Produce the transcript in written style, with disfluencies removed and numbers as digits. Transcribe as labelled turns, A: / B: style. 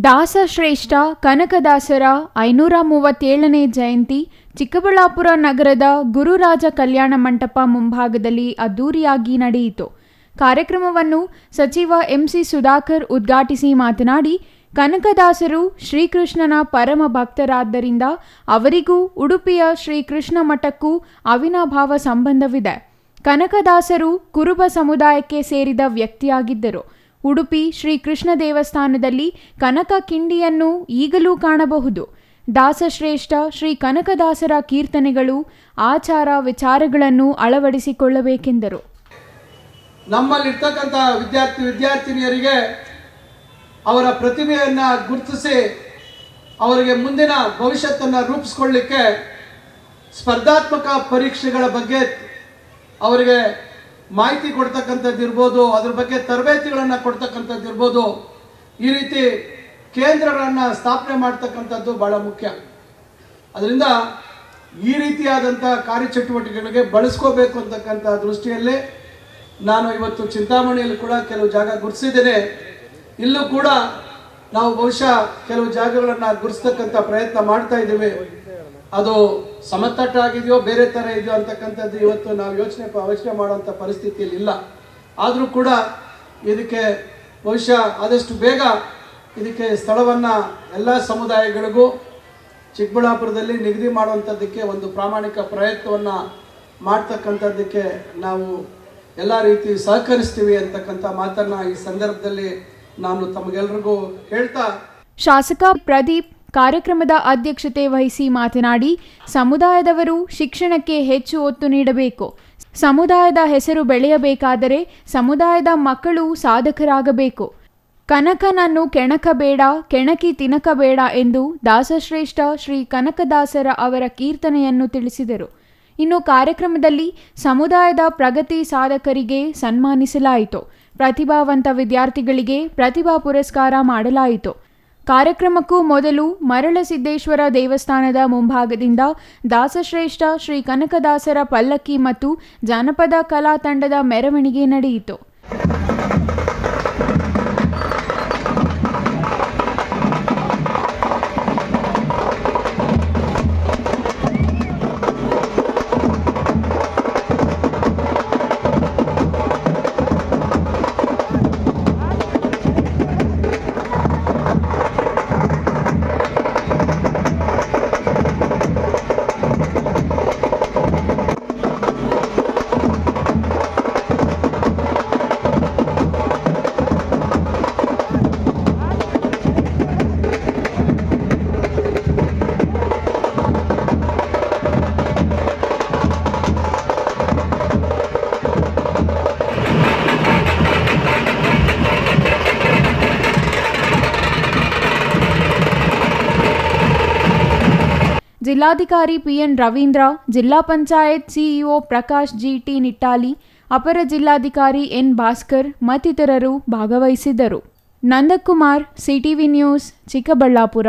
A: ದಾಸಶ್ರೇಷ್ಠ ಕನಕದಾಸರ 537ನೇ ಜಯಂತಿ ಚಿಕ್ಕಬಳ್ಳಾಪುರ ನಗರದ ಗುರುರಾಜ ಕಲ್ಯಾಣ ಮಂಟಪ ಮುಂಭಾಗದಲ್ಲಿ ಅದ್ದೂರಿಯಾಗಿ ನಡೆಯಿತು. ಕಾರ್ಯಕ್ರಮವನ್ನು ಸಚಿವ ಎಂಸಿ ಸುಧಾಕರ್ ಉದ್ಘಾಟಿಸಿ ಮಾತನಾಡಿ, ಕನಕದಾಸರು ಶ್ರೀಕೃಷ್ಣನ ಪರಮ ಭಕ್ತರಾದ್ದರಿಂದ ಅವರಿಗೂ ಉಡುಪಿಯ ಶ್ರೀಕೃಷ್ಣ ಮಠಕ್ಕೂ ಅವಿನಾಭಾವ ಸಂಬಂಧವಿದೆ. ಕನಕದಾಸರು ಕುರುಬ ಸಮುದಾಯಕ್ಕೆ ಸೇರಿದ ವ್ಯಕ್ತಿಯಾಗಿದ್ದರು. ಉಡುಪಿ ಶ್ರೀಕೃಷ್ಣ ದೇವಸ್ಥಾನದಲ್ಲಿ ಕನಕ ಕಿಂಡಿಯನ್ನು ಈಗಲೂ ಕಾಣಬಹುದು. ದಾಸಶ್ರೇಷ್ಠ ಶ್ರೀ ಕನಕದಾಸರ ಕೀರ್ತನೆಗಳು, ಆಚಾರ ವಿಚಾರಗಳನ್ನು ಅಳವಡಿಸಿಕೊಳ್ಳಬೇಕೆಂದರು.
B: ನಮ್ಮಲ್ಲಿರ್ತಕ್ಕಂಥ ವಿದ್ಯಾರ್ಥಿನಿಯರಿಗೆ ಅವರ ಪ್ರತಿಭೆಯನ್ನು ಗುರುತಿಸಿ ಅವರಿಗೆ ಮುಂದಿನ ಭವಿಷ್ಯತ್ತನ್ನು ರೂಪಿಸ್ಕೊಳ್ಳಿಕ್ಕೆ ಸ್ಪರ್ಧಾತ್ಮಕ ಪರೀಕ್ಷೆಗಳ ಬಗ್ಗೆ ಅವರಿಗೆ ಮಾಹಿತಿ ಕೊಡ್ತಕ್ಕಂಥದ್ದು ಇರ್ಬೋದು, ಅದ್ರ ಬಗ್ಗೆ ತರಬೇತಿಗಳನ್ನು ಕೊಡ್ತಕ್ಕಂಥದ್ದು ಇರ್ಬೋದು. ಈ ರೀತಿ ಕೇಂದ್ರಗಳನ್ನು ಸ್ಥಾಪನೆ ಮಾಡ್ತಕ್ಕಂಥದ್ದು ಭಾಳ ಮುಖ್ಯ. ಅದರಿಂದ ಈ ರೀತಿಯಾದಂಥ ಕಾರ್ಯಚಟುವಟಿಕೆಗಳಿಗೆ ಬಳಸ್ಕೋಬೇಕು ಅಂತಕ್ಕಂಥ ದೃಷ್ಟಿಯಲ್ಲಿ ನಾನು ಇವತ್ತು ಚಿಂತಾಮಣಿಯಲ್ಲಿ ಕೂಡ ಕೆಲವು ಜಾಗ ಗುರುತಿಸಿದ್ದೇನೆ. ಇಲ್ಲೂ ಕೂಡ ನಾವು ಬಹುಶಃ ಕೆಲವು ಜಾಗಗಳನ್ನು ಗುರುತಿಸ್ತಕ್ಕಂಥ ಪ್ರಯತ್ನ ಮಾಡ್ತಾ ಇದ್ದೀವಿ. ಅದು ಸಮತಟ್ಟಾಗಿದೆಯೋ ಬೇರೆ ಥರ ಇದೆಯೋ ಅಂತಕ್ಕಂಥದ್ದು ಇವತ್ತು ನಾವು ಯೋಚನೆ ಮಾಡುವಂಥ ಪರಿಸ್ಥಿತಿಯಲ್ಲಿ ಇಲ್ಲ. ಆದರೂ ಕೂಡ ಇದಕ್ಕೆ ಬಹುಶಃ ಆದಷ್ಟು ಬೇಗ ಇದಕ್ಕೆ ಸ್ಥಳವನ್ನು ಎಲ್ಲ ಸಮುದಾಯಗಳಿಗೂ ಚಿಕ್ಕಬಳ್ಳಾಪುರದಲ್ಲಿ ನಿಗದಿ ಮಾಡುವಂಥದ್ದಕ್ಕೆ ಒಂದು ಪ್ರಾಮಾಣಿಕ ಪ್ರಯತ್ನವನ್ನು ಮಾಡ್ತಕ್ಕಂಥದ್ದಕ್ಕೆ ನಾವು ಎಲ್ಲ ರೀತಿ ಸಹಕರಿಸ್ತೀವಿ ಅಂತಕ್ಕಂಥ ಮಾತನ್ನು ಈ ಸಂದರ್ಭದಲ್ಲಿ ನಾನು ತಮಗೆಲ್ಲರಿಗೂ ಹೇಳ್ತಾ,
A: ಶಾಸಕ ಪ್ರದೀಪ್ ಕಾರ್ಯಕ್ರಮದ ಅಧ್ಯಕ್ಷತೆ ವಹಿಸಿ ಮಾತನಾಡಿ, ಸಮುದಾಯದವರು ಶಿಕ್ಷಣಕ್ಕೆ ಹೆಚ್ಚು ಒತ್ತು ನೀಡಬೇಕು. ಸಮುದಾಯದ ಹೆಸರು ಬೆಳೆಯಬೇಕಾದರೆ ಸಮುದಾಯದ ಮಕ್ಕಳು ಸಾಧಕರಾಗಬೇಕು. ಕನಕನನ್ನು ಕೆಣಕಬೇಡ, ಕೆಣಕಿ ತಿನಕಬೇಡ ಎಂದು ದಾಸಶ್ರೇಷ್ಠ ಶ್ರೀ ಕನಕದಾಸರ ಅವರ ಕೀರ್ತನೆಯನ್ನು ತಿಳಿಸಿದರು. ಇನ್ನು ಕಾರ್ಯಕ್ರಮದಲ್ಲಿ ಸಮುದಾಯದ ಪ್ರಗತಿ ಸಾಧಕರಿಗೆ ಸನ್ಮಾನಿಸಲಾಯಿತು. ಪ್ರತಿಭಾವಂತ ವಿದ್ಯಾರ್ಥಿಗಳಿಗೆ ಪ್ರತಿಭಾ ಪುರಸ್ಕಾರ ಮಾಡಲಾಯಿತು. ಕಾರ್ಯಕ್ರಮಕ್ಕೂ ಮೊದಲು ಮರಳಸಿದ್ದೇಶ್ವರ ದೇವಸ್ಥಾನದ ಮುಂಭಾಗದಿಂದ ದಾಸಶ್ರೇಷ್ಠ ಶ್ರೀ ಕನಕದಾಸರ ಪಲ್ಲಕ್ಕಿ ಮತ್ತು ಜಾನಪದ ಕಲಾ ತಂಡದ ಮೆರವಣಿಗೆ ನಡೆಯಿತು. ಜಿಲ್ಲಾಧಿಕಾರಿ PN Ravindra, Zilla Panchayat CEO Prakash GT Nittali, ಅಪರ ಜಿಲ್ಲಾಧಿಕಾರಿ ಎನ್ ಭಾಸ್ಕರ್ ಮತ್ತಿತರರು ಭಾಗವಹಿಸಿದ್ದರು. Nandakumar, CTV news, Chikkaballapur.